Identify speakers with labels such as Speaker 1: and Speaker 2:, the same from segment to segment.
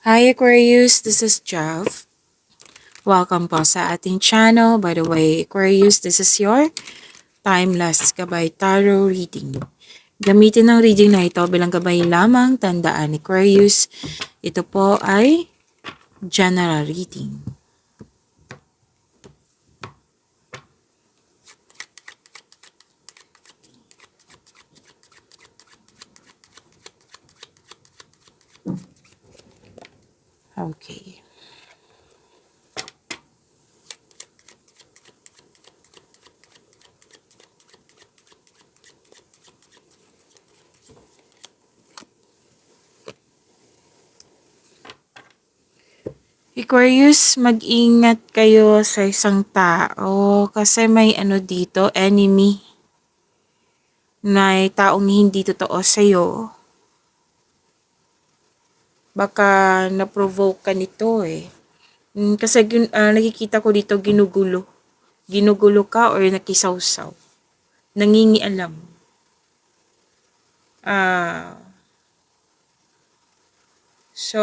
Speaker 1: Hi Aquarius, this is Jeff. Welcome po sa ating channel. By the way, Aquarius, this is your Timeless Gabay Tarot Reading. Gamitin ang reading na ito bilang gabay lamang. Tandaan Aquarius, ito po ay general reading. Okay. Aquarius, mag-ingat kayo sa isang tao kasi may dito, enemy. May taong hindi totoo sa'yo. Baka na-provoke ka nito eh. Kasi nakikita ko dito ginugulo. Ginugulo ka or nakisawsaw. Nangingialam. So,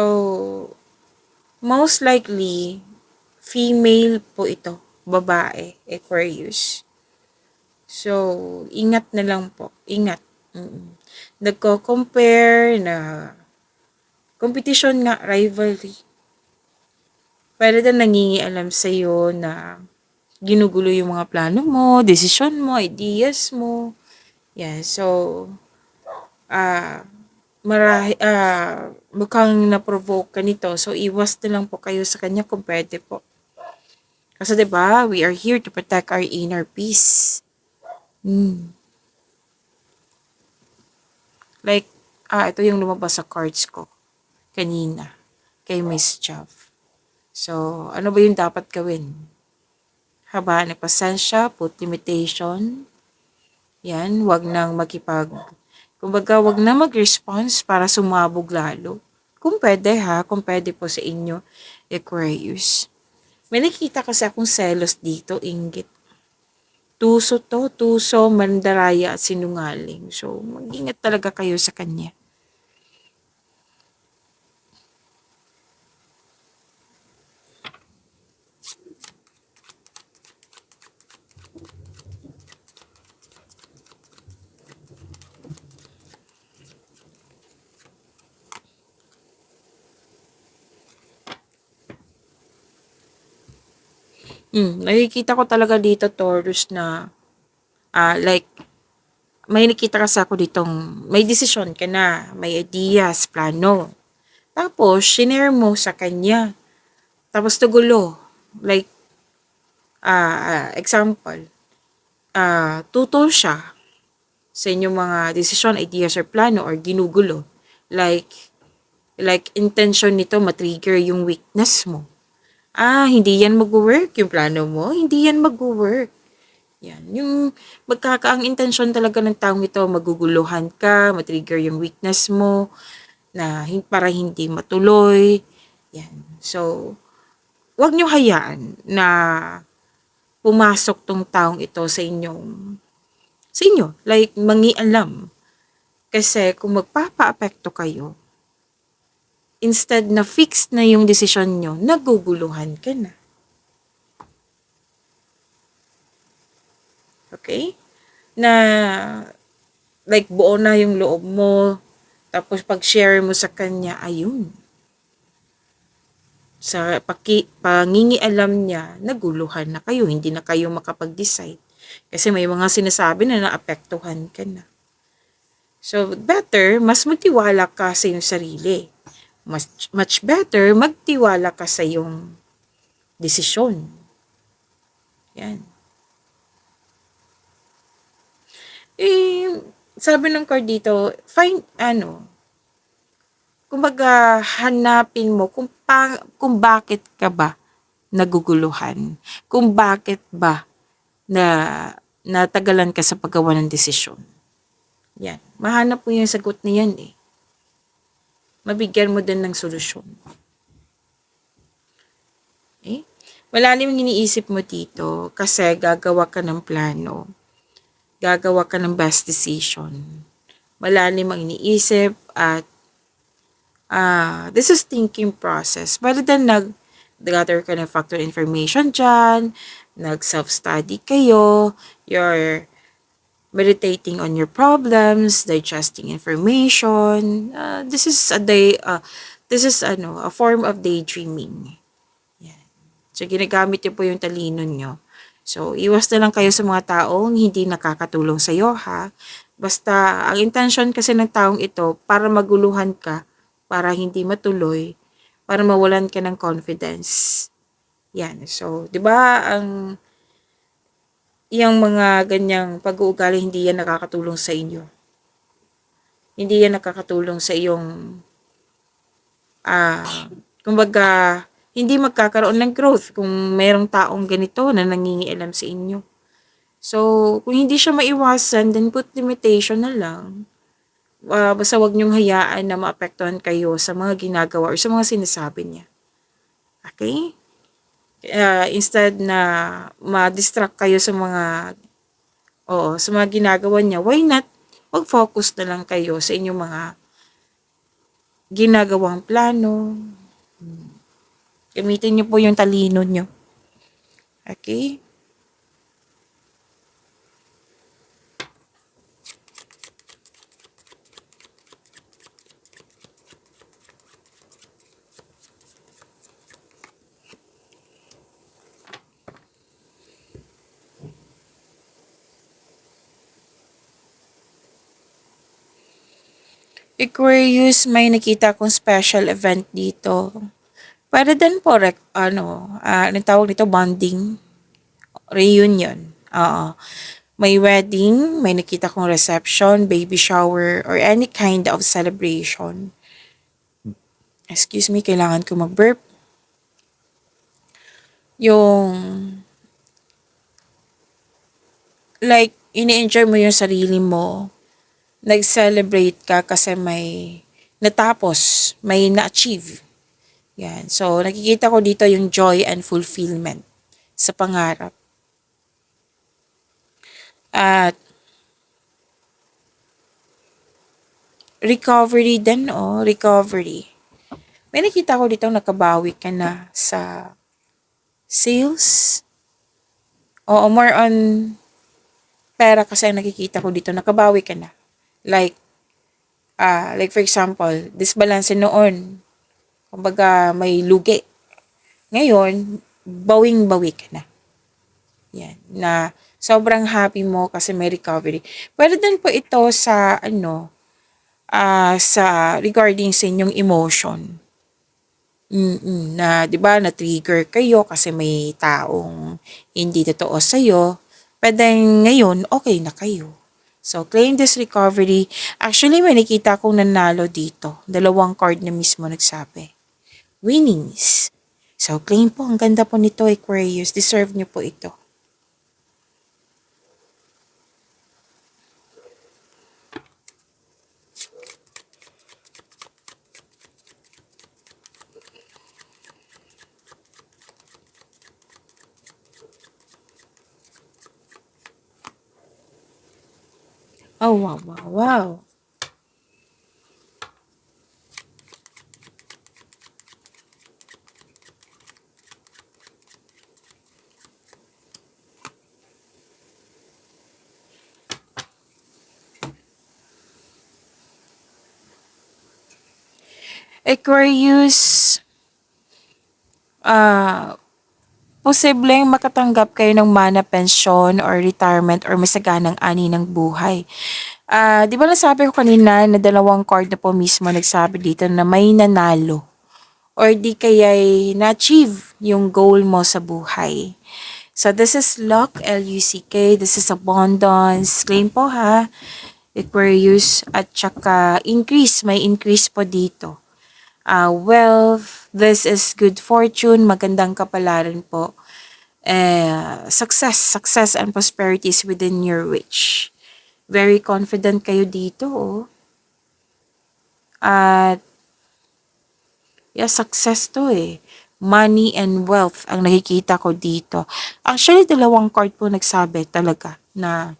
Speaker 1: most likely, female po ito. Babae, Aquarius. So, ingat na lang po. Ingat. Nagko-compare na competition nga, rivalry. Pwede na nangingialam sa'yo na ginugulo yung mga plano mo, desisyon mo, ideas mo. Yan, so, mukhang na-provoke ka nito. So, iwas na lang po kayo sa kanya kung pwede po. Kasi 'di ba, we are here to protect our inner peace. Like, ito yung lumabas sa cards ko kanina kay Miss Chav. So, ano ba yung dapat gawin? Habaan ng pasensya, put limitation. Yan, wag nang kumbaga, wag na mag-response para sumabog lalo. Kung pwede ha, kung pwede po sa inyo, Aquarius. May nakita kasi akong selos dito, inggit. Tuso, mandaraya at sinungaling. So, mag-ingat talaga kayo sa kanya. Nakikita ko talaga dito, Taurus, na like, may nakita kasi ako ditong, may desisyon ka na, may ideas, plano. Tapos, shinare mo sa kanya. Tapos, tugulo. Like, example, tutol siya sa inyong mga desisyon, ideas, or plano, or ginugulo. Like intention nito matrigger yung weakness mo. Hindi yan mag-work yung plano mo. Hindi yan mag-work. Yan. Yung ang intention talaga ng taong ito, maguguluhan ka, matrigger yung weakness mo, para hindi matuloy. Yan. So, wag nyo hayaan na pumasok tong taong ito sa inyo. Like, mangialam. Kasi kung magpapa-apekto kayo, instead na fixed na yung desisyon nyo, naguguluhan ka na. Okay? Na, like, buo na yung loob mo, tapos pag-share mo sa kanya, ayun. Sa pangingialam niya, naguluhan na kayo, hindi na kayo makapag-decide. Kasi may mga sinasabi na naapektuhan ka na. So, better, mas magtiwala ka sa iyong sarili. Much better, magtiwala ka sa iyong desisyon. Yan. Sabi ng card dito, kumbaga, hanapin mo kung bakit ka ba naguguluhan. Kung bakit ba natagalan ka sa paggawa ng desisyon. Yan. Mahanap mo yung sagot na yan eh. Mabigyan mo din ng solusyon. Okay? Malalim yung iniisip mo dito kasi gagawa ka ng plano. Gagawa ka ng best decision. Malalim ang iniisip at This is thinking process. Rather than gather ka ng factor information dyan, nag-self-study kayo, you're meditating on your problems, digesting information. This is a form of daydreaming. Yan. So, ginagamit niyo po yung talino niyo. So, iwas na lang kayo sa mga taong hindi nakakatulong sa iyo, ha? Basta, ang intention kasi ng taong ito, para maguluhan ka, para hindi matuloy, para mawalan ka ng confidence. Yan. So, di ba, yung mga ganyang pag-uugali, hindi yan nakakatulong sa inyo. Hindi yan nakakatulong sa iyong, kumbaga, hindi magkakaroon ng growth kung mayroong taong ganito na nangingialam sa inyo. So, kung hindi siya maiwasan, then put limitation na lang. Basta wag niyong hayaan na maapektuhan kayo sa mga ginagawa or sa mga sinasabi niya. Okay? Instead na ma-distract kayo sa mga ginagawa niya, why not mag-focus na lang kayo sa inyong mga ginagawang plano. Gamitin niyo po yung talino niyo. Okay? Aquarius, may nakita akong special event dito. Para din po, anong tawag nito, bonding, reunion. Oo. May wedding, may nakita kong reception, baby shower, or any kind of celebration. Excuse me, kailangan ko mag-burp. Yung, like, ini-enjoy mo yung sarili mo. Nag-celebrate ka kasi may natapos, may na-achieve. Yan. So, nakikita ko dito yung joy and fulfillment sa pangarap. At recovery din, recovery. May nakita ko dito nakabawi ka na sa sales. Oo, more on pera kasi ang nakikita ko dito, nakabawi ka na. Like for example, disbalance noon. Kumbaga, may lugi. Ngayon, bawing-bawi ka na. Yan. Na sobrang happy mo kasi may recovery. Pwede din po ito sa, sa regarding sa inyong emotion. Na, di ba, na-trigger kayo kasi may taong hindi totoo sa'yo. Pwede ngayon, okay na kayo. So, claim this recovery. Actually, may nakita akong nanalo dito. 2 card na mismo nagsabi. Winnings. So, claim po. Ang ganda po nito, Aquarius. Deserve niyo po ito. Oh, wow, wow, wow. Aquarius, posibleng makatanggap kayo ng mana pension or retirement or masaganang ani ng buhay. Di ba nasabi ko kanina na 2 card na po mismo nagsabi dito na may nanalo or di kaya'y na-achieve yung goal mo sa buhay. So, this is luck, L-U-C-K. This is abundance. Claim po, ha? Aquarius. At saka increase. May increase po dito. Wealth. This is good fortune. Magandang kapalaran po. Success and prosperity is within your reach. Very confident kayo dito, oh. At success to eh. Money and wealth ang nakikita ko dito. Actually, 2 card po nagsabi talaga na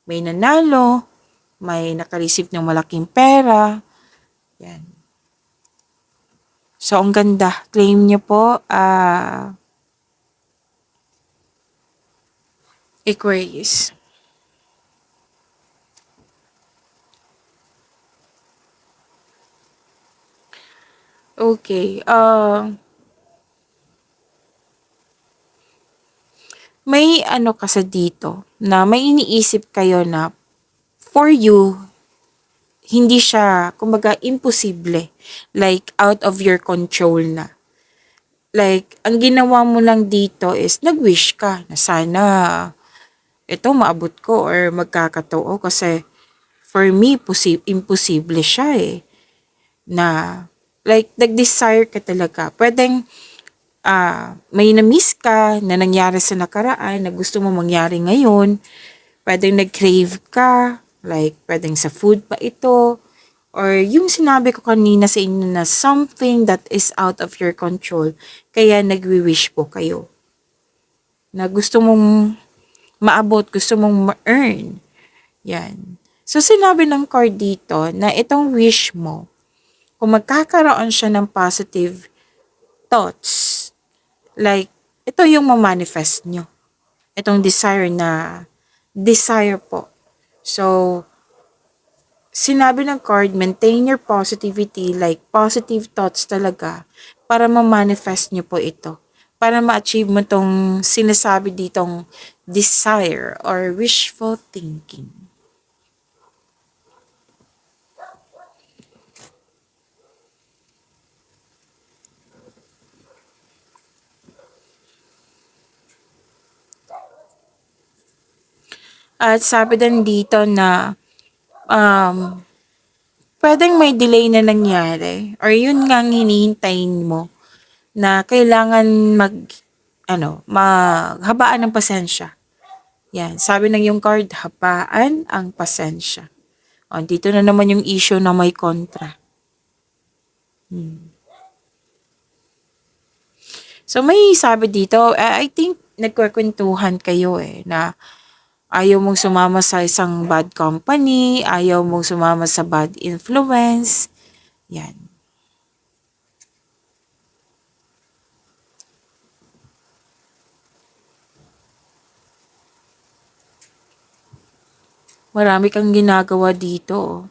Speaker 1: may nanalo, may nakareceive ng malaking pera. Yan. So, ang ganda. Claim niyo po, Aquarius. Okay. May ano kasi dito na may iniisip kayo na for you, hindi siya, kumbaga, imposible. Like, out of your control na. Like, ang ginawa mo lang dito is nag-wish ka na sana ito maabot ko or magkakatao kasi for me, imposible siya eh. Na, like, nag-desire ka talaga. Pwedeng, may na-miss ka na nangyari sa nakaraan na gusto mo mangyari ngayon. Pwedeng nag-crave ka, like, pwedeng sa food pa ito. Or yung sinabi ko kanina sa inyo na something that is out of your control. Kaya nagwi-wish po kayo. Na gusto mong maabot, gusto mong ma-earn. Yan. So, sinabi ng card dito na itong wish mo, kung magkakaroon siya ng positive thoughts, like, ito yung ma-manifest nyo. Itong desire po. So, sinabi ng card, maintain your positivity, like positive thoughts talaga, para ma-manifest nyo po ito. Para ma-achieve mo tong sinasabi ditong desire or wishful thinking. At sabi din dito na um, pwedeng may delay na nangyari or yun nga ang hinihintayin mo na kailangan maghabaan ng pasensya. Yan, sabi ng yung card, habaan ang pasensya. O, dito na naman yung issue na may kontra. So, may sabi dito, I think nagkwekwentuhan kayo na ayaw mong sumama sa isang bad company, ayaw mong sumama sa bad influence. Yan. Marami kang ginagawa dito.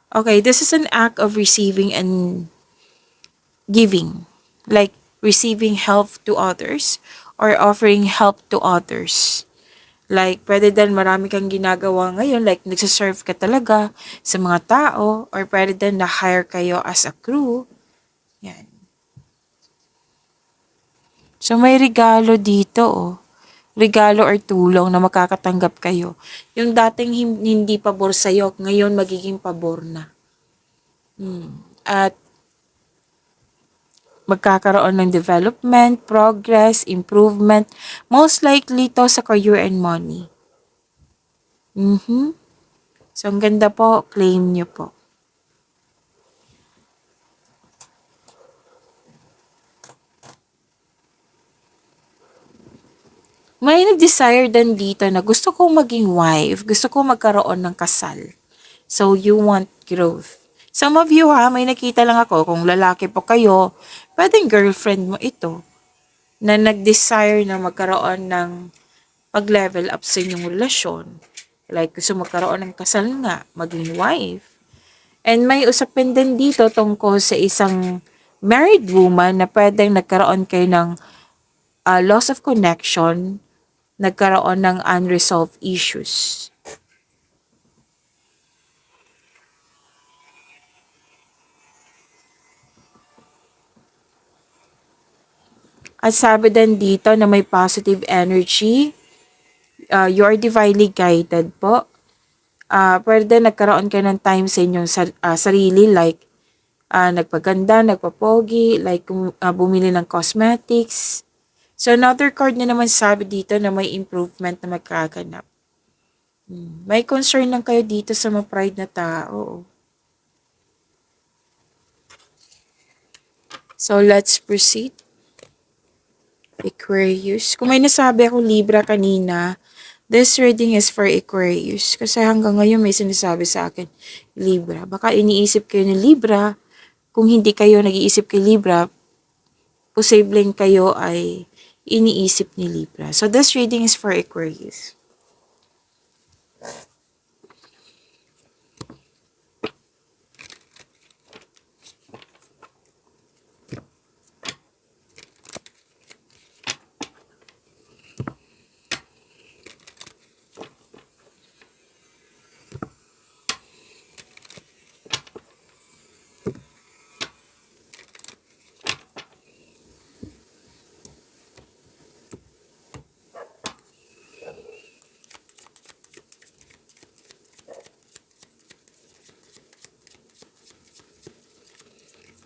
Speaker 1: Okay, this is an act of receiving and giving. Like receiving help to others or offering help to others. Like, pwede din marami kang ginagawa ngayon, like nagsaserve ka talaga sa mga tao or pwede din na-hire kayo as a crew. Yan. So, may regalo dito, regalo or tulong na makakatanggap kayo. Yung dating hindi pabor sa'yo, ngayon magiging pabor na. At magkakaroon ng development, progress, improvement, most likely to sa career and money. So, ang ganda po, claim nyo po. May nag-desire din dito na gusto kong maging wife, gusto kong magkaroon ng kasal. So, you want growth. Some of you may nakita lang ako, kung lalaki po kayo, pwedeng girlfriend mo ito, na nag-desire na magkaroon ng pag-level up sa inyong relasyon. Like, gusto magkaroon ng kasal nga, maging wife. And may usapin din dito tungkol sa isang married woman na pwedeng nagkaroon kayo ng loss of connection, nagkaroon ng unresolved issues. At sabi din dito na may positive energy, you are divinely guided po. Pwede nagkaroon kayo ng time sa inyong sarili, like nagpaganda, nagpapogi, like bumili ng cosmetics. So another card na naman sabi dito na may improvement na magkaganap. May concern lang kayo dito sa mga pride na tao. So let's proceed. Aquarius. Kung may nasabi ako Libra kanina, this reading is for Aquarius. Kasi hanggang ngayon may sinasabi sa akin, Libra. Baka iniisip kayo ni Libra kung hindi kayo nag-iisip kay Libra, posibleng kayo ay iniisip ni Libra. So this reading is for Aquarius.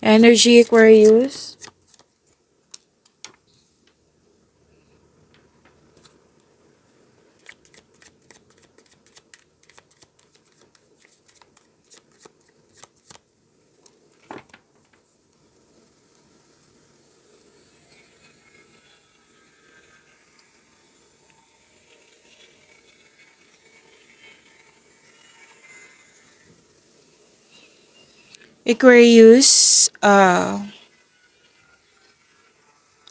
Speaker 1: Energy, Aquarius. Aquarius,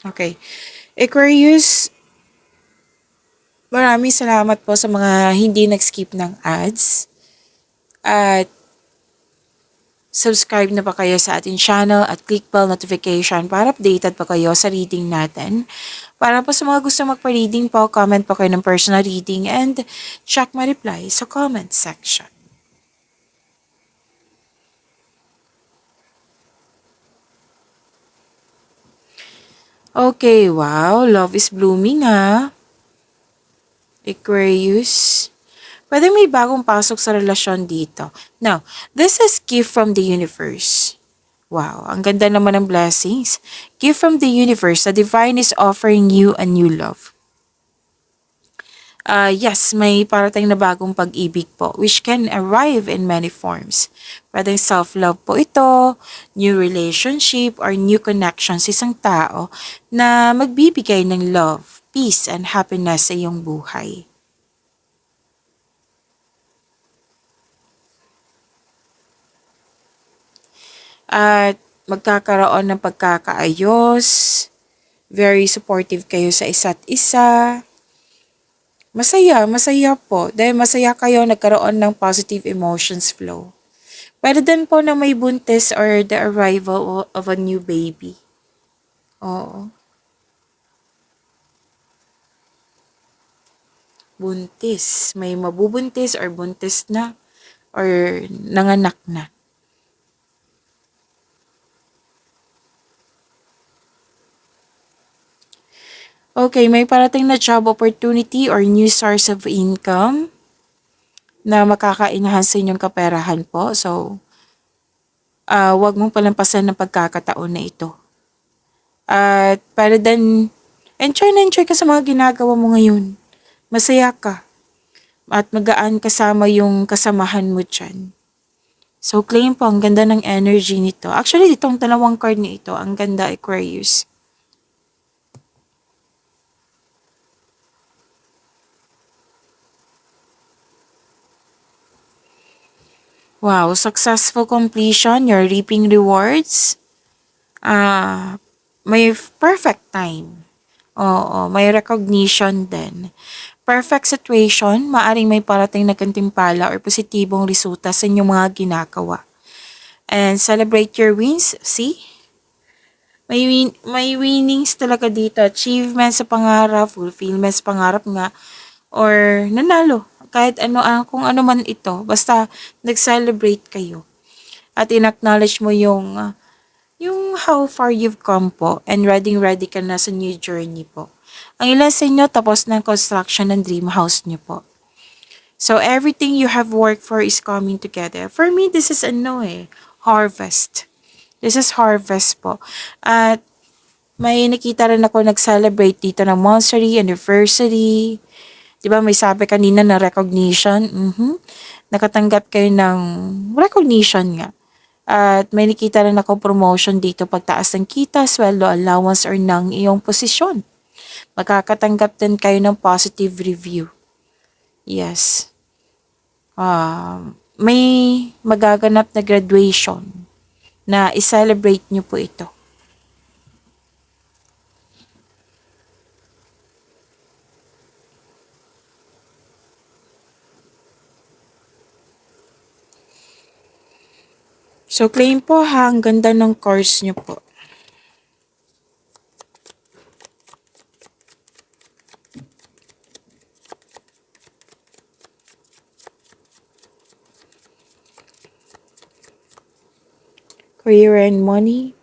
Speaker 1: okay. Aquarius, maraming salamat po sa mga hindi nag-skip ng ads. At subscribe na pa kayo sa ating channel at click bell notification para updated pa kayo sa reading natin. Para po sa mga gusto magpa-reading po, comment po kayo ng personal reading and check my reply sa comment section. Okay, wow. Love is blooming, ha? Aquarius. Pwede may bagong pasok sa relasyon dito. Now, this is gift from the universe. Wow, ang ganda naman ng blessings. Gift from the universe. The divine is offering you a new love. Yes, may parating na bagong pag-ibig po, which can arrive in many forms. Pwedeng self-love po ito, new relationship, or new connection sa isang tao na magbibigay ng love, peace, and happiness sa iyong buhay. At magkakaroon ng pagkakaayos, very supportive kayo sa isa't isa. Masaya po. Dahil masaya kayo, nagkaroon ng positive emotions flow. Pwede din po na may buntis or the arrival of a new baby. Oo. Buntis. May mabubuntis or buntis na or nanganak na. Okay, may parating na job opportunity or new source of income na makaka-enhance sa inyong kaperahan po. So, wag mong palampasan ng pagkakataon na ito. At para din, enjoy ka sa mga ginagawa mo ngayon. Masaya ka. At magaan kasama yung kasamahan mo dyan. So, claim po, ang ganda ng energy nito. Actually, itong dalawang card na ito, ang ganda, Aquarius. Wow, successful completion, you're reaping rewards. May perfect time. Oo, may recognition din. Perfect situation, maaring may parating na gantimpala or positibong resulta sa inyong mga ginagawa. And celebrate your wins. See? May winnings talaga dito. Achievement sa pangarap, fulfillment sa pangarap nga, or nanalo. Kahit ano, kung ano man ito. Basta nag-celebrate kayo. At in-acknowledge mo yung how far you've come po and ready ka na sa new journey po. Ang ilan sa inyo tapos ng construction ng dream house niyo po. So everything you have worked for is coming together. For me, this is harvest. This is harvest po. At may nakita rin ako nag-celebrate dito ng monthsary, anniversary. Diba may sabi kanina na recognition? Nakatanggap kayo ng recognition nga. At may nakita rin ako promotion dito pagtaas ng kita, sweldo, allowance, or ng iyong posisyon. Makakatanggap din kayo ng positive review. Yes. May magaganap na graduation na i-celebrate nyo po ito. So, claim po ha, ang ganda ng course nyo po. Career and money.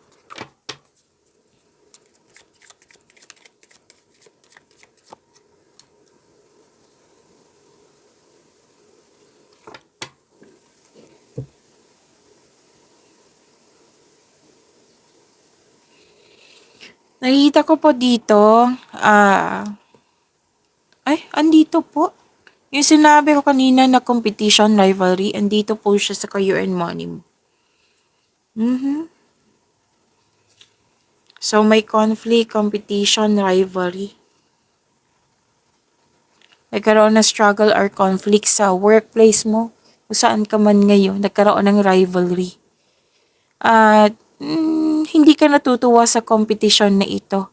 Speaker 1: Nakikita ko po dito, andito po. Yung sinabi ko kanina na competition, rivalry, andito po siya sa career and money mo. So, may conflict, competition, rivalry. Nagkaroon ng struggle or conflict sa workplace mo, kung saan ka man ngayon, nagkaroon ng rivalry. At hindi ka natutuwa sa competition na ito.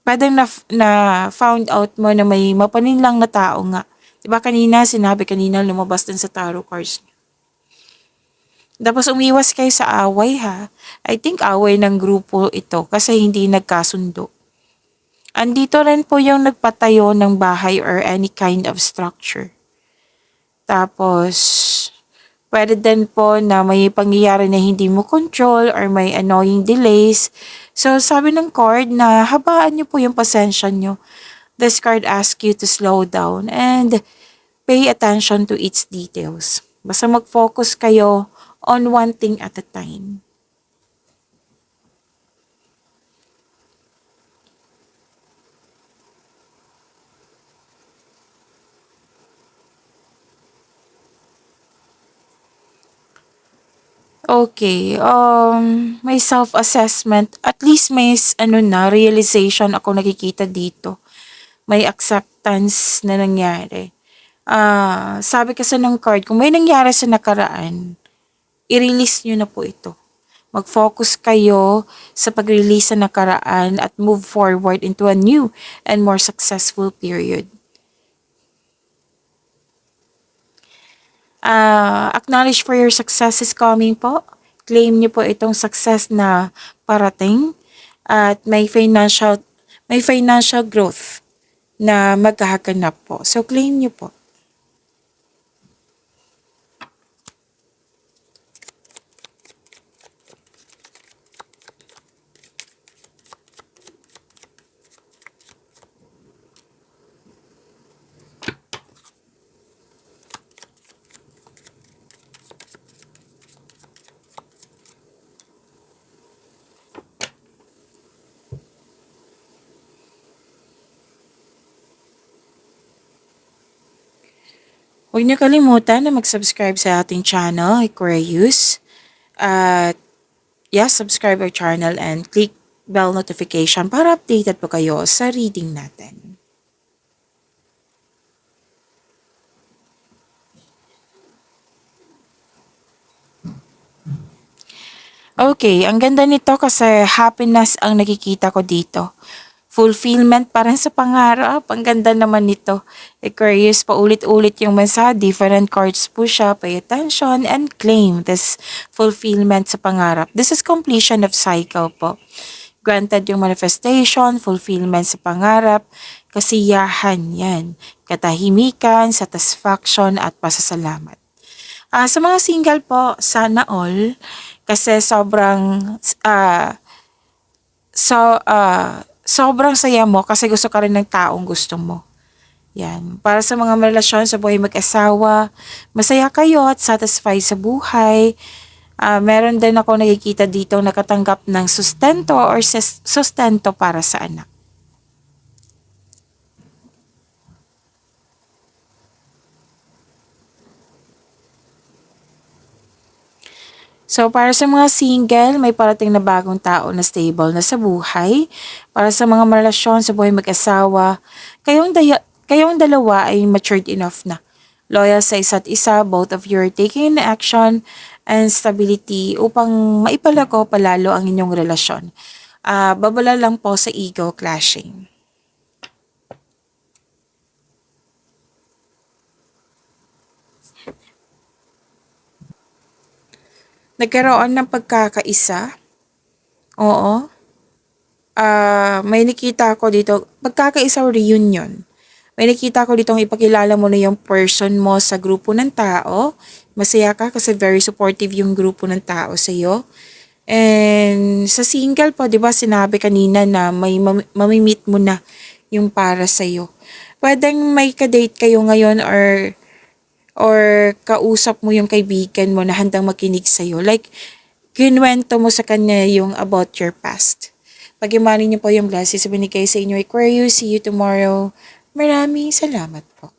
Speaker 1: Pwede na found out mo na may mapaninlang na tao nga. Diba sinabi kanina, lumabas din sa tarot cards. Tapos umiwas kayo sa away ha. I think away ng grupo ito kasi hindi nagkasundo. Andito rin po yung nagpatayo ng bahay or any kind of structure. Tapos, pwede din po na may pangyayari na hindi mo control or may annoying delays. So, sabi ng card na habaan niyo po yung pasensya niyo. This card asks you to slow down and pay attention to its details. Basta mag-focus kayo on one thing at a time. Okay, may self-assessment. At least may realization ako nakikita dito. May acceptance na nangyari. Sabi kasi ng card, kung may nangyari sa nakaraan, i-release nyo na po ito. Mag-focus kayo sa pag-release sa nakaraan at move forward into a new and more successful period. Acknowledge for your success is coming po. Claim niyo po itong success na parating at may financial growth na maghahaganap po. So claim niyo po. Huwag niyo kalimutan na mag-subscribe sa ating channel, Aquarius. At subscribe our channel and click bell notification para updated po kayo sa reading natin. Okay, ang ganda nito kasi happiness ang nakikita ko dito. Fulfillment pa rin sa pangarap. Ang ganda naman nito. Aquarius, paulit-ulit yung mensahe. Different cards po siya. Pay attention and claim this fulfillment sa pangarap. This is completion of cycle po. Granted yung manifestation, fulfillment sa pangarap, kasiyahan yan. Katahimikan, satisfaction at pasasalamat. Sa mga single po, sana all. Kasi sobrang saya mo kasi gusto ka rin ng taong gusto mo. Yan. Para sa mga relasyon sa buhay mag-asawa, masaya kayo at satisfied sa buhay. Meron din ako nakikita dito nakatanggap ng sustento or sustento para sa anak. So, para sa mga single, may parating na bagong tao na stable na sa buhay. Para sa mga relasyon sa buhay mag-asawa, kayong dalawa ay matured enough na. loyal sa isa't isa, both of you are taking an action and stability upang maipalago palalo ang inyong relasyon. Babala lang po sa ego clashing. Nagkaroon ng pagkakaisa. Oo. May nakita ko dito, pagkakaisa o reunion. May nakita ko dito ipakilala mo na yung person mo sa grupo ng tao. Masaya ka kasi very supportive yung grupo ng tao sa iyo. And sa single po, 'di ba, sinabi kanina na may mamimit mo na yung para sa iyo. Pwedeng may ka-date kayo ngayon or kausap mo yung kaibigan mo na handang makinig sa iyo. Like kinuwento mo sa kanya yung about your past. Pag-imanin niyo po yung blessings na binigay sa inyo, Aquarius. See you tomorrow. Maraming salamat po.